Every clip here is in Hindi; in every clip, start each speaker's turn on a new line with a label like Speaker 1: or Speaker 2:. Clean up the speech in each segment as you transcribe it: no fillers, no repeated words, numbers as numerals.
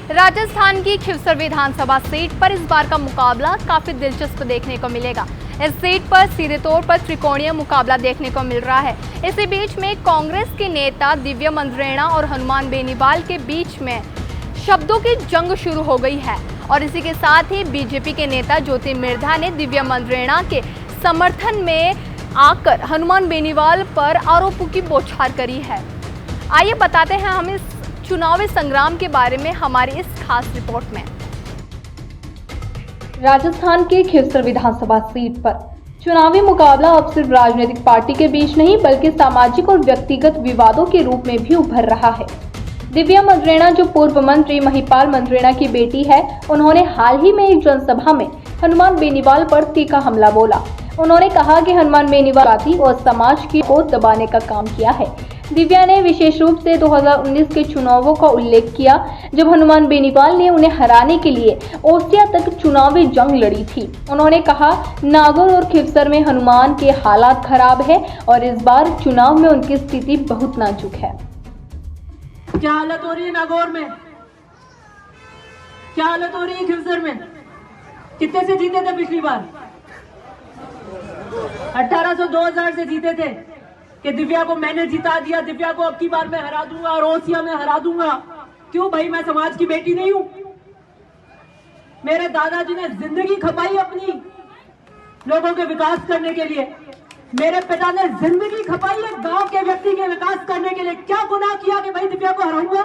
Speaker 1: राजस्थान की खिवसर विधानसभा सीट पर इस बार का मुकाबला काफी दिलचस्प देखने को मिलेगा। इस सीट पर सीधे तौर पर त्रिकोणीय मुकाबला देखने को मिल रहा है। इसी बीच में कांग्रेस के नेता दिव्या मंद्रेणा और हनुमान बेनीवाल के बीच में शब्दों की जंग शुरू हो गई है और इसी के साथ ही बीजेपी के नेता ज्योति मिर्धा ने दिव्या मंद्रेणा के समर्थन में आकर हनुमान बेनीवाल पर आरोपों की बौछार करी है। आइए बताते हैं हम इस चुनावी संग्राम के बारे में हमारी इस खास रिपोर्ट में। राजस्थान के खिवसर विधानसभा सीट पर चुनावी मुकाबला अब सिर्फ राजनीतिक पार्टी के बीच नहीं बल्कि सामाजिक और व्यक्तिगत विवादों के रूप में भी उभर रहा है। दिव्या मंद्रेणा जो पूर्व मंत्री महिपाल मंद्रेणा की बेटी है, उन्होंने हाल ही में एक जनसभा में हनुमान बेनीवाल पर तीखा हमला बोला। उन्होंने कहा कि हनुमान बेनीवाल जाति और समाज की को दबाने का काम किया है। दिव्या ने विशेष रूप से 2019 के चुनावों का उल्लेख किया, जब हनुमान बेनीवाल ने उन्हें हराने के लिए ओसिया तक चुनावी जंग लड़ी थी। उन्होंने कहा, नागौर और खिवसर में हनुमान के हालात खराब है और इस बार चुनाव में उनकी स्थिति बहुत नाजुक है।
Speaker 2: क्या हालत हो रही है नागौर में? क्या हालत हो रही है खिवसर में? कितने से जीते थे पिछली बार? 1800 2000 से जीते थे कि दिव्या को मैंने जिता दिया, दिव्या को अब की बार मैं हरा दूंगा और ओसिया में हरा दूंगा। क्यों भाई, मैं समाज की बेटी नहीं हूं? मेरे दादाजी ने जिंदगी खपाई अपनी लोगों के विकास करने के लिए। मेरे पिता ने जिंदगी खपाई है गांव के व्यक्ति के विकास करने के लिए। क्या गुनाह किया कि भाई दिव्या को हराऊंगा?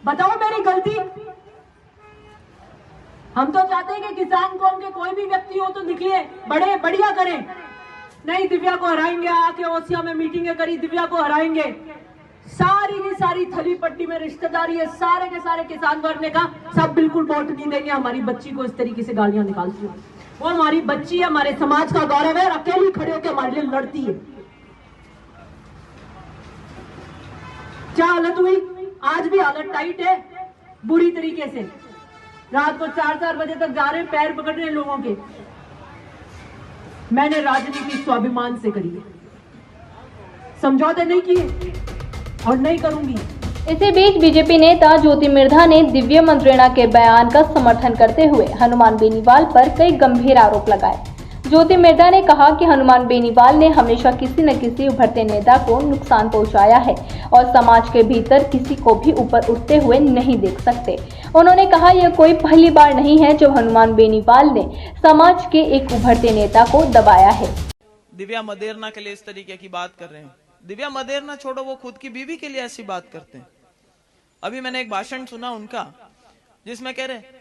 Speaker 2: बताओ मेरी गलती। हम तो चाहते हैं कि किसान कौम के कोई भी व्यक्ति हो तो निकले, बड़े बढ़िया करें। नहीं, दिव्या को हराएंगे, आके ओसिया में मीटिंगें करी, दिव्या को हराएंगे। सारी की सारी थली पट्टी में रिश्तेदारी है, सारे के सारे किसान वर्ग ने कहा सब बिल्कुल वोट नहीं देंगे हमारी बच्ची को। इस तरीके से गालियां निकालती है। वो हमारी बच्ची है, हमारे समाज का गौरव है और अकेली खड़े होकर हमारे लिए लड़ती है। क्या हालत हुई? आज भी हालत टाइट है बुरी तरीके से। रात को 4-4 बजे तक जा रहे हैं, पैर पकड़ रहे हैं लोगों के। मैंने राजनीति स्वाभिमान से करी है, समझौते नहीं किए और नहीं करूंगी।
Speaker 1: इसी बीच बीजेपी नेता ज्योति मिर्धा ने दिव्या मंद्रेणा के बयान का समर्थन करते हुए हनुमान बेनीवाल पर कई गंभीर आरोप लगाए। ज्योति मिर्धा ने कहा कि हनुमान बेनीवाल ने हमेशा किसी न किसी उभरते नेता को नुकसान पहुंचाया है और समाज के भीतर किसी को भी ऊपर उठते हुए नहीं देख सकते। उन्होंने कहा, यह कोई पहली बार नहीं है जब हनुमान बेनीवाल ने समाज के एक उभरते नेता को दबाया है।
Speaker 3: दिव्या मंद्रेणा के लिए इस तरीके की बात कर रहे हैं। दिव्या मंद्रेणा छोड़ो, वो खुद की बीवी के लिए ऐसी बात करते हैं। अभी मैंने एक भाषण सुना उनका, जिसमें कह रहे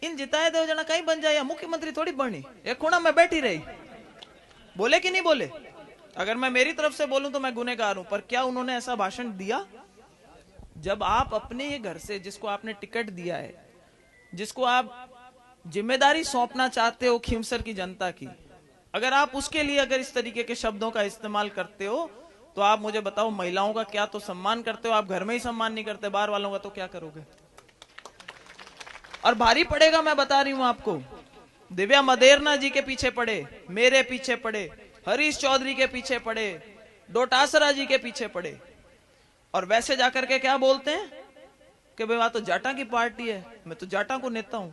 Speaker 3: इन जिताए दो जना कहीं बन जाए, मुख्यमंत्री थोड़ी बनी, एक कोना में बैठी रही। बोले कि नहीं बोले? अगर मैं मेरी तरफ से बोलूं तो मैं गुनहगार हूं, पर क्या उन्होंने ऐसा भाषण दिया? जब आप अपने ही घर से, जिसको आपने टिकट दिया है, जिसको आप जिम्मेदारी सौंपना चाहते हो खिवसर की जनता की, अगर आप उसके लिए अगर इस तरीके के शब्दों का इस्तेमाल करते हो तो आप मुझे बताओ, महिलाओं का क्या तो सम्मान करते हो, आप घर में ही सम्मान नहीं करते, बाहर वालों का तो क्या करोगे? और भारी पड़ेगा, मैं बता रही हूं आपको। दिव्या मंद्रेणा जी के पीछे पड़े, मेरे पीछे पड़े, हरीश चौधरी के पीछे पड़े, डोटासरा जी के पीछे पड़े, और वैसे जाकर के क्या बोलते हैं कि भाई वहां तो जाटा की पार्टी है, मैं तो जाटा को नेता हूं।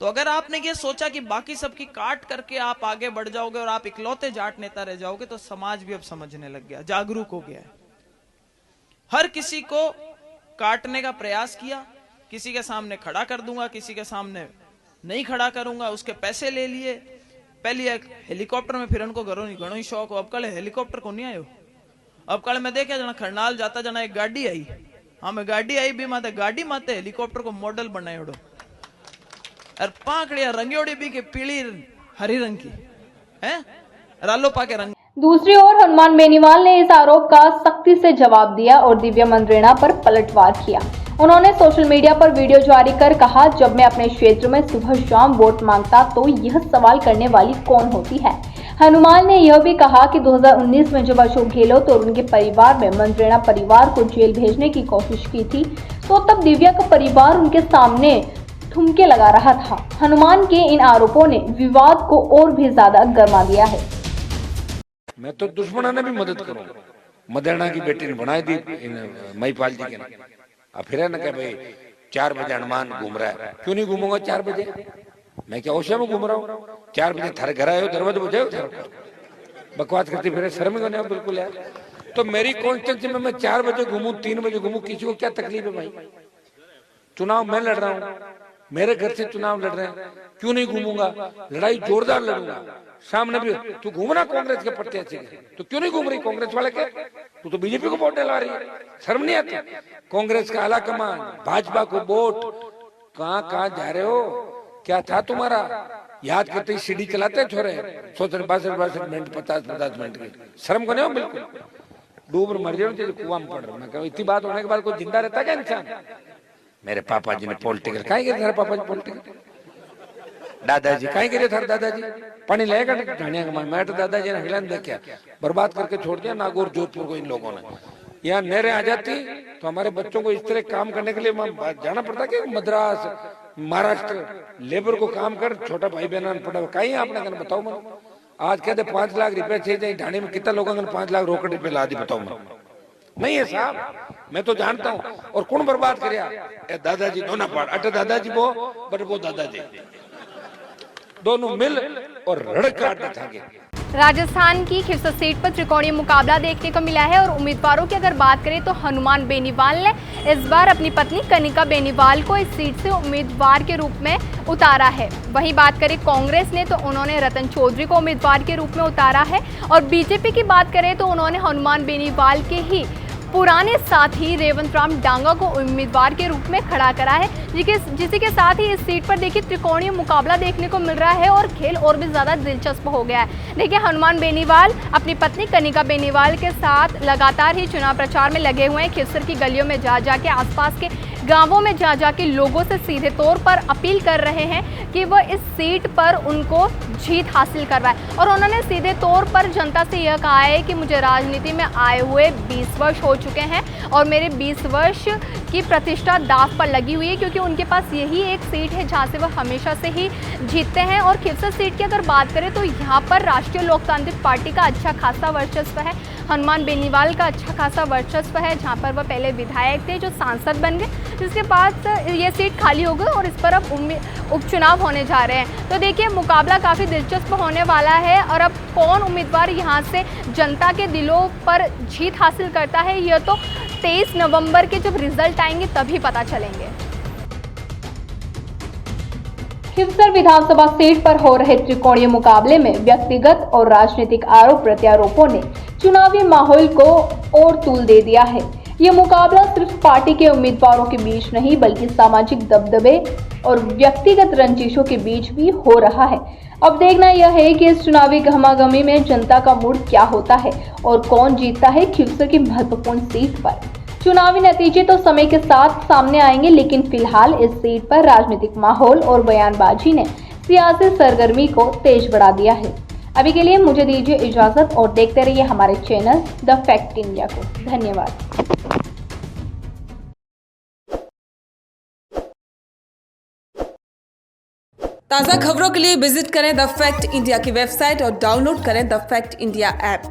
Speaker 3: तो अगर आपने ये सोचा कि बाकी सबकी काट करके आप आगे बढ़ जाओगे और आप इकलौते जाट नेता रह जाओगे, तो समाज भी अब समझने लग गया, जागरूक हो गया है। हर किसी को काटने का प्रयास किया, किसी के सामने खड़ा कर दूंगा, किसी के सामने नहीं खड़ा करूंगा, उसके पैसे ले लिए। पहले एक हेलीकॉप्टर में फिर उनको घणो ही शौक हो, अब कल हेलीकॉप्टर को नहीं आयो। अब कल मैं देखा जना खरनाल जाता जना एक गाड़ी आई, हाँ मैं गाड़ी आई भी माते गाड़ी माते हेलीकॉप्टर को मॉडल बनायोड़ो और पाकड़िया रंगोड़ी भी के पीली हरी रंग की है, रालोपा के रंग।
Speaker 1: दूसरी ओर हनुमान बेनीवाल ने इस आरोप का सख्ती से जवाब दिया और दिव्या मंद्रेणा पर पलटवार किया। उन्होंने सोशल मीडिया पर वीडियो जारी कर कहा, जब मैं अपने क्षेत्र में सुबह शाम वोट मांगता तो यह सवाल करने वाली कौन होती है। हनुमान ने यह भी कहा कि 2019 में जब अशोक गहलोत और उनके परिवार में मंद्रेणा परिवार को जेल भेजने की कोशिश की थी, तो तब दिव्या का परिवार उनके सामने ठुमके लगा रहा था। हनुमान के इन आरोपों ने विवाद को और भी ज्यादा गर्मा दिया है।
Speaker 4: मैं तो दुश्मनों ने भी मदद करूं, मंद्रेणा की बेटी ने बनाई दी महिपाल जी के, फिर न कह भाई 4 बजे हनुमान घूम रहा है, क्यों नहीं घूमूंगा 4 बजे? मैं क्या ओशिया में घूम रहा हूँ? 4 बजे थारे घर आए हो, दरवाजे बजाओ, बकवास करती फिर, शर्म को नहीं बिल्कुल यार। तो मेरी कॉन्स्टिट्यूंसी में मैं 4 बजे घूमूं, 3 बजे घूमूं, किसी को क्या तकलीफ है भाई? चुनाव मैं लड़ रहा हूँ, मेरे घर से चुनाव लड़ रहे हैं, क्यों नहीं घूमूंगा? लड़ाई जोरदार लड़ूंगा। सामने भी तू घूमना कांग्रेस के प्रत्याशी, तो क्यों नहीं घूम रही कांग्रेस वाले के? तू तो बीजेपी को वोट डलवा रही है, शर्म नहीं आती? कांग्रेस का आला कमान, भाजपा को वोट, कहाँ जा रहे हो? क्या था तुम्हारा? याद करते ही सीडी चलाते छोरे, 62 मिनट 50 मिनट की, शर्म को नहीं हो बिल्कुल? डूब मर जाओ कुआं में पड़ रहा। मैं कहूँ इतनी बात होने के बाद कोई जिंदा रहता क्या इंसान? मेरे पापा जी ने पॉलिटिकल कहीं गिरे, थारे पापा जी पॉलिटिकल, दादाजी कहीं गिरे, थारे दादाजी पानी लेगा ढाणिया का मैं तो दादाजी ने हिलन दे क्या बर्बाद करके छोड़ दिया नागौर जोधपुर को इन लोगों ने। यहाँ नहरें आ जाती तो हमारे बच्चों को इस तरह काम करने के लिए जाना पड़ता कि मद्रास महाराष्ट्र लेबर को काम कर, छोटा भाई बहन पड़ा कहीं आपने कहना बताओ मैं आज कहते 5 लाख रुपए चाहिए ढाणी में, कितना लोगों ने 5 लाख रोकड़ रुपए ला दी बताओ मैं? नहीं है साहब, मैं तो जानता हूँ। और कौन बर्बाद करिया? दादाजी दोनों पाड़ अटे दादाजी वो दादाजी दोनों मिल और रड़क काटने थाके।
Speaker 5: राजस्थान की खिवसर सीट पर त्रिकोणीय मुकाबला देखने को मिला है और उम्मीदवारों की अगर बात करें तो हनुमान बेनीवाल ने इस बार अपनी पत्नी कनिका बेनीवाल को इस सीट से उम्मीदवार के रूप में उतारा है। वहीं बात करें कांग्रेस ने तो उन्होंने रतन चौधरी को उम्मीदवार के रूप में उतारा है और बीजेपी की बात करें तो उन्होंने हनुमान बेनीवाल के ही पुराने साथी रेवंत राम डांगा को उम्मीदवार के रूप में खड़ा करा है, जिसी के साथ ही इस सीट पर देखिए त्रिकोणीय मुकाबला देखने को मिल रहा है और खेल और भी ज़्यादा दिलचस्प हो गया है। देखिए हनुमान बेनीवाल अपनी पत्नी कनिका बेनीवाल के साथ लगातार ही चुनाव प्रचार में लगे हुए हैं। खिवसर की गलियों में जा के आसपास के गांवों में जा के लोगों से सीधे तौर पर अपील कर रहे हैं कि वह इस सीट पर उनको जीत हासिल करवाए और उन्होंने सीधे तौर पर जनता से यह कहा है कि मुझे राजनीति में आए हुए 20 वर्ष हो चुके हैं और मेरे 20 वर्ष की प्रतिष्ठा दांव पर लगी हुई है, क्योंकि उनके पास यही एक सीट है जहां से वह हमेशा से ही जीतते हैं। और खिवसर सीट की अगर बात करें तो यहाँ पर राष्ट्रीय लोकतांत्रिक पार्टी का अच्छा खासा वर्चस्व है, हनुमान बेनीवाल का अच्छा खासा वर्चस्व है, जहाँ पर वह पहले विधायक थे जो सांसद बन गए, जिसके बाद ये सीट खाली हो गई और इस पर अब उपचुनाव होने जा रहे हैं। तो देखिए मुकाबला काफ़ी दिलचस्प होने वाला है और अब कौन उम्मीदवार यहाँ से जनता के दिलों पर जीत हासिल करता है यह तो 23 नवंबर के जब रिजल्ट आएंगे तभी पता चलेंगे।
Speaker 1: खिवसर विधानसभा सीट पर हो रहे त्रिकोणीय मुकाबले में व्यक्तिगत और राजनीतिक आरोप प्रत्यारोपों ने चुनावी माहौल को और तूल दे दिया है। ये मुकाबला सिर्फ पार्टी के उम्मीदवारों के बीच नहीं बल्कि सामाजिक दबदबे और व्यक्तिगत रंजिशों के बीच भी हो रहा है। अब देखना यह है कि इस चुनावी गहमागहमी में जनता का मूड क्या होता है और कौन जीतता है खिवसर की महत्वपूर्ण सीट पर। चुनावी नतीजे तो समय के साथ सामने आएंगे, लेकिन फिलहाल इस सीट पर राजनीतिक माहौल और बयानबाजी ने सियासी सरगर्मी को तेज बढ़ा दिया है। अभी के लिए मुझे दीजिए इजाजत और देखते रहिए हमारे चैनल द फैक्ट इंडिया को। धन्यवाद।
Speaker 6: ताज़ा खबरों के लिए विजिट करें द फैक्ट इंडिया की वेबसाइट और डाउनलोड करें द फैक्ट इंडिया ऐप।